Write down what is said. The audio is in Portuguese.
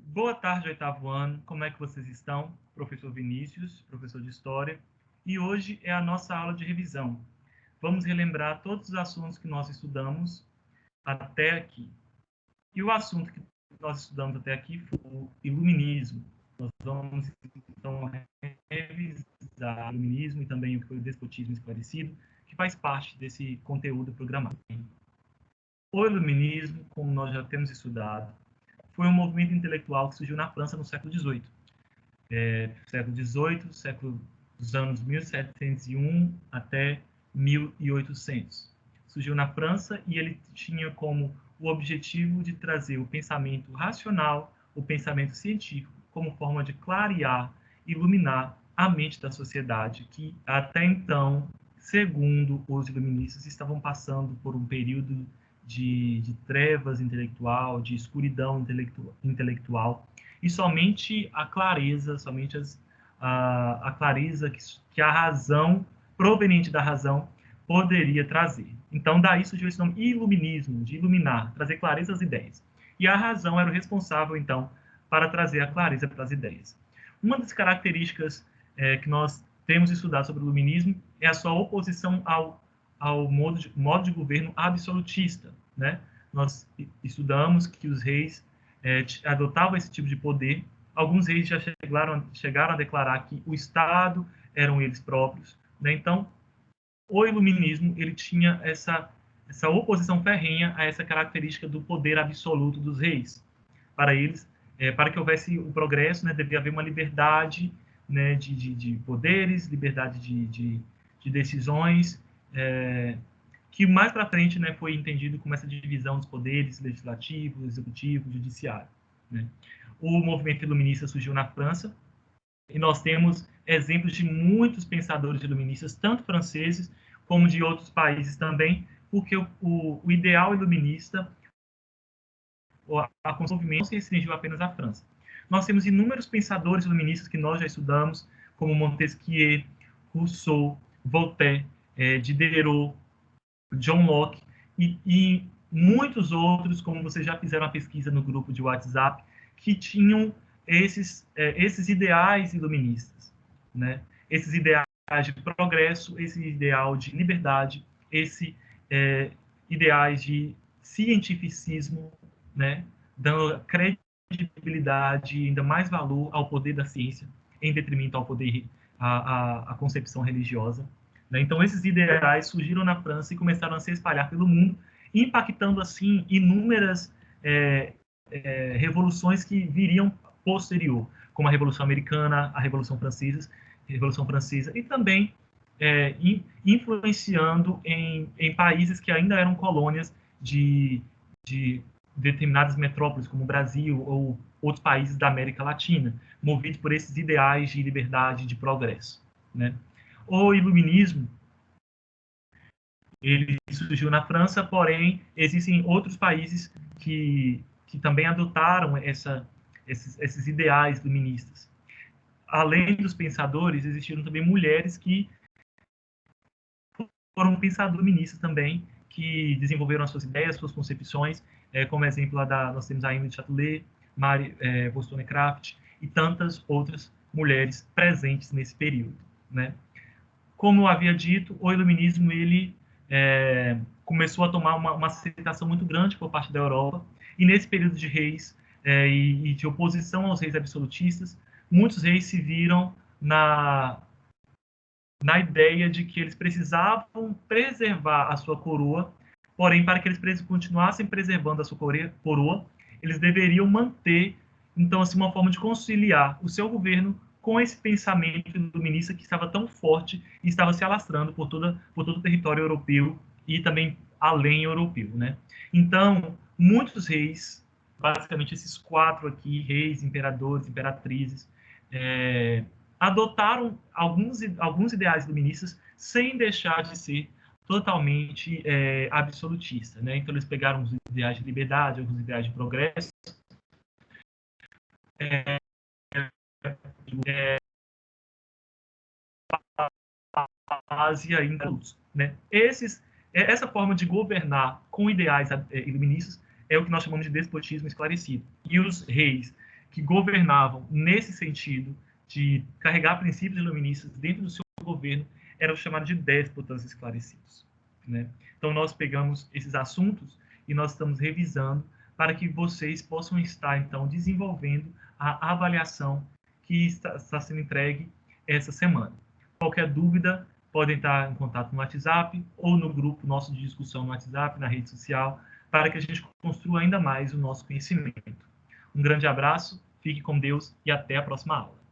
Boa tarde, oitavo ano. Como é que vocês estão? Professor Vinícius, professor de História. E hoje é a nossa aula de revisão. Vamos relembrar todos os assuntos que nós estudamos até aqui. E o assunto que nós estudamos até aqui foi o iluminismo. Nós vamos, então, revisar o iluminismo e também o despotismo esclarecido, que faz parte desse conteúdo programado. O iluminismo, como nós já temos estudado, foi um movimento intelectual que surgiu na França no século XVIII. Século XVIII, século dos anos 1701 até 1800. Surgiu na França e ele tinha como o objetivo de trazer o pensamento racional, o pensamento científico, como forma de clarear, iluminar a mente da sociedade, que até então, segundo os iluministas, estavam passando por um período de trevas intelectual, de escuridão intelectual, e somente a clareza, a clareza que a razão, proveniente da razão, poderia trazer. Então, daí surgiu esse nome iluminismo, de iluminar, trazer clareza às ideias. E a razão era o responsável, então, para trazer a clareza para as ideias. Uma das características que nós temos estudado sobre o iluminismo é a sua oposição ao modo de governo absolutista, né? Nós estudamos que os reis adotavam esse tipo de poder. Alguns reis já chegaram a declarar que o Estado eram eles próprios, né? Então, o iluminismo ele tinha essa oposição ferrenha a essa característica do poder absoluto dos reis. Para eles, para que houvesse o progresso, né, devia haver uma liberdade, né, de poderes, liberdade de decisões, que mais para frente, né, foi entendido como essa divisão dos poderes legislativo, executivo, judiciário, né? O movimento iluminista surgiu na França e nós temos exemplos de muitos pensadores iluministas, tanto franceses como de outros países também, porque o ideal iluminista, a movimento não se restringiu apenas à França. Nós temos inúmeros pensadores iluministas que nós já estudamos, como Montesquieu, Rousseau, Voltaire, Diderot, John Locke e muitos outros, como vocês já fizeram a pesquisa no grupo de WhatsApp, que tinham esses ideais iluministas, né? Esses ideais de progresso, esse ideal de liberdade, ideais de cientificismo, né? Dando credibilidade e ainda mais valor ao poder da ciência, em detrimento ao poder, à concepção religiosa. Né? Então, esses ideais surgiram na França e começaram a se espalhar pelo mundo, impactando, assim, inúmeras revoluções que viriam posterior, como a Revolução Americana, a Revolução Francesa e também influenciando em países que ainda eram colônias de determinadas metrópoles, como o Brasil ou outros países da América Latina, movidos por esses ideais de liberdade e de progresso. Né? O iluminismo ele surgiu na França, porém existem outros países que também adotaram esses ideais iluministas. Além dos pensadores, existiram também mulheres que foram pensadoras iluministas também, que desenvolveram as suas ideias, suas concepções, como exemplo, nós temos a Emily Chatelet, Mary Wollstonecraft e tantas outras mulheres presentes nesse período. Né? Como eu havia dito, o iluminismo ele começou a tomar uma aceitação muito grande por parte da Europa, e nesse período de reis e de oposição aos reis absolutistas, muitos reis se viram na ideia de que eles precisavam preservar a sua coroa, porém, para que eles continuassem preservando a sua coroa, eles deveriam manter, então, assim, uma forma de conciliar o seu governo com esse pensamento iluminista que estava tão forte e estava se alastrando por todo o território europeu e também além europeu, né? Então, muitos reis, basicamente esses 4 aqui, reis, imperadores, imperatrizes, adotaram alguns ideais iluministas sem deixar de ser totalmente absolutista, né? Então, eles pegaram os ideais de liberdade, alguns ideais de progresso, Ásia ainda, né? Essa forma de governar com ideais iluministas é o que nós chamamos de despotismo esclarecido. E os reis que governavam nesse sentido de carregar princípios iluministas dentro do seu governo eram chamados de déspotas esclarecidos, né? Então, nós pegamos esses assuntos e nós estamos revisando para que vocês possam estar, então, desenvolvendo a avaliação que está sendo entregue essa semana. Qualquer dúvida, podem estar em contato no WhatsApp ou no grupo nosso de discussão no WhatsApp, na rede social, para que a gente construa ainda mais o nosso conhecimento. Um grande abraço, fique com Deus e até a próxima aula.